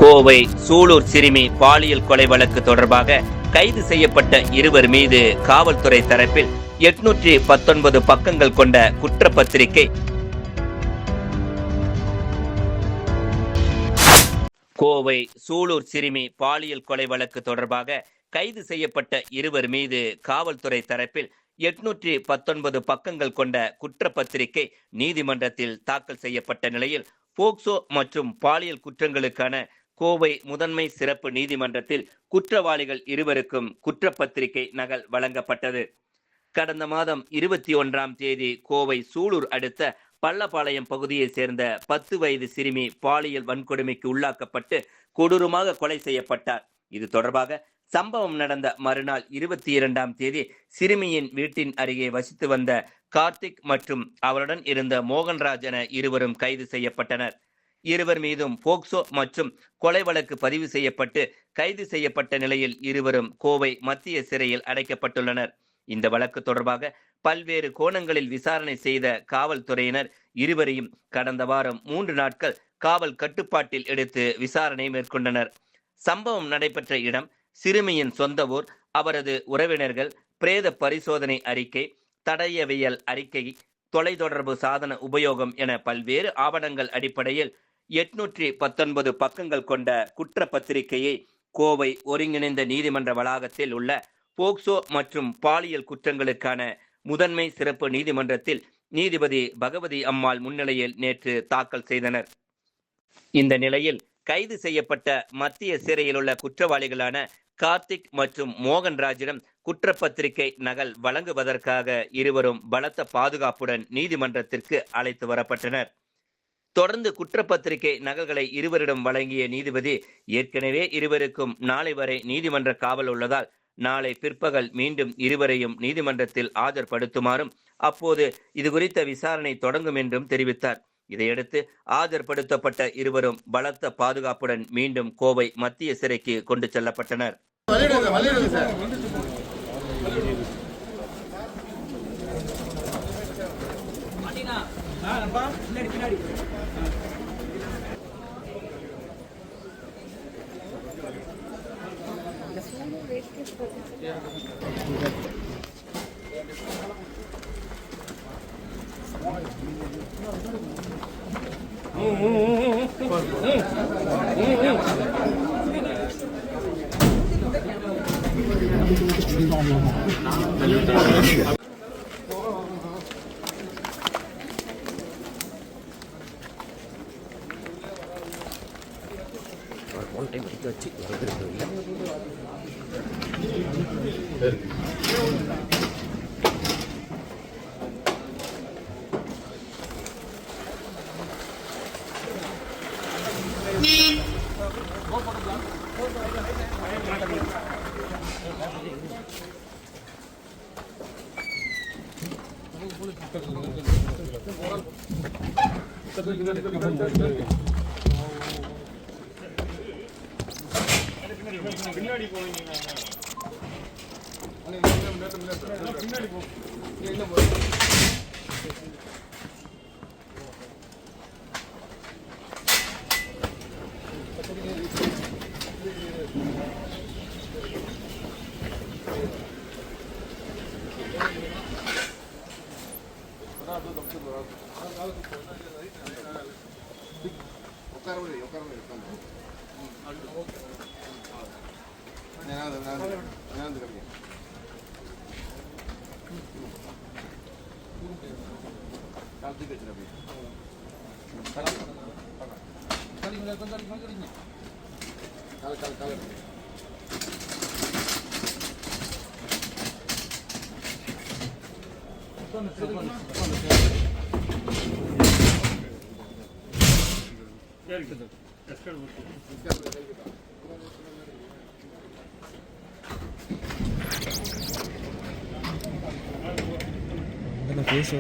கோவை சூலூர் சிறுமி பாலியல் கொலை வழக்கு தொடர்பாக கைது செய்யப்பட்ட இருவர் மீது காவல்துறை தரப்பில் 819 பக்கங்கள் கொண்ட குற்றப்பத்திரிகை. கோவை சூலூர் சிறுமி பாலியல் கொலை வழக்கு தொடர்பாக கைது செய்யப்பட்ட இருவர் மீது காவல்துறை தரப்பில் 819 பக்கங்கள் கொண்ட குற்றப்பத்திரிகை நீதிமன்றத்தில் தாக்கல் செய்யப்பட்ட நிலையில் போக்சோ மற்றும் பாலியல் குற்றங்களுக்கான கோவை முதன்மை சிறப்பு நீதிமன்றத்தில் குற்றவாளிகள் இருவருக்கும் குற்றப்பத்திரிகை நகல் வழங்கப்பட்டது. கடந்த மாதம் 21ஆம் தேதி கோவை சூலூர் அடுத்த பள்ளப்பாளையம் பகுதியை சேர்ந்த 10 வயது சிறுமி பாலியல் வன்கொடுமைக்கு உள்ளாக்கப்பட்டு கொடூரமாக கொலை செய்யப்பட்டார். இது தொடர்பாக சம்பவம் நடந்த மறுநாள் 22ஆம் தேதி சிறுமியின் வீட்டின் அருகே வசித்து வந்த கார்த்திக் மற்றும் அவருடன் இருந்த மோகன்ராஜ் என இருவரும் கைது செய்யப்பட்டனர். இருவர் மீதும் போக்சோ மற்றும் கொலை வழக்கு பதிவு செய்யப்பட்டு கைது செய்யப்பட்ட நிலையில் இருவரும் கோவை மத்திய சிறையில் அடைக்கப்பட்டுள்ளனர். இந்த வழக்கு தொடர்பாக பல்வேறு கோணங்களில் விசாரணை செய்த காவல்துறையினர் இருவரையும் கடந்த வாரம் 3 நாட்கள் காவல் கட்டுப்பாட்டில் எடுத்து விசாரணை மேற்கொண்டனர். சம்பவம் நடைபெற்ற இடம், சிறுமியின் சொந்த ஊர், அவரது உறவினர்கள், பிரேத பரிசோதனை அறிக்கை, தடயவியல் அறிக்கை, தொலைத்தொடர்பு சாதன உபயோகம் என பல்வேறு ஆவணங்கள் அடிப்படையில் 819 பக்கங்கள் கொண்ட குற்றப்பத்திரிகையை கோவை ஒருங்கிணைந்த நீதிமன்ற வளாகத்தில் உள்ள போக்சோ மற்றும் பாலியல் குற்றங்களுக்கான முதன்மை சிறப்பு நீதிமன்றத்தில் நீதிபதி பகவதி அம்மாள் முன்னிலையில் நேற்று தாக்கல் செய்தனர். இந்த நிலையில் கைது செய்யப்பட்ட மத்திய சிறையில் உள்ள குற்றவாளிகளான கார்த்திக் மற்றும் மோகன்ராஜிடம் குற்றப்பத்திரிகை நகல் வழங்குவதற்காக இருவரும் பலத்த பாதுகாப்புடன் நீதிமன்றத்திற்கு அழைத்து வரப்பட்டனர். தொடர்ந்து குற்றப்பத்திரிகை நகல்களை இருவரிடம் வழங்கிய நீதிபதி, ஏற்கனவே இருவருக்கும் நாளை வரை நீதிமன்ற காவல் உள்ளதால் நாளை பிற்பகல் மீண்டும் இருவரையும் நீதிமன்றத்தில் ஆஜர்படுத்துமாறும் அப்போது இது குறித்த விசாரணை தொடங்கும் என்றும் தெரிவித்தார். இதையடுத்து ஆஜர்படுத்தப்பட்ட இருவரும் பலத்த பாதுகாப்புடன் மீண்டும் கோவை மத்திய சிறைக்கு கொண்டு செல்லப்பட்டனர். ஒன் டைம் அடிக்க வச்சு இல்லை. பின்னாடி போனீங்க பின்னாடி போ. பேச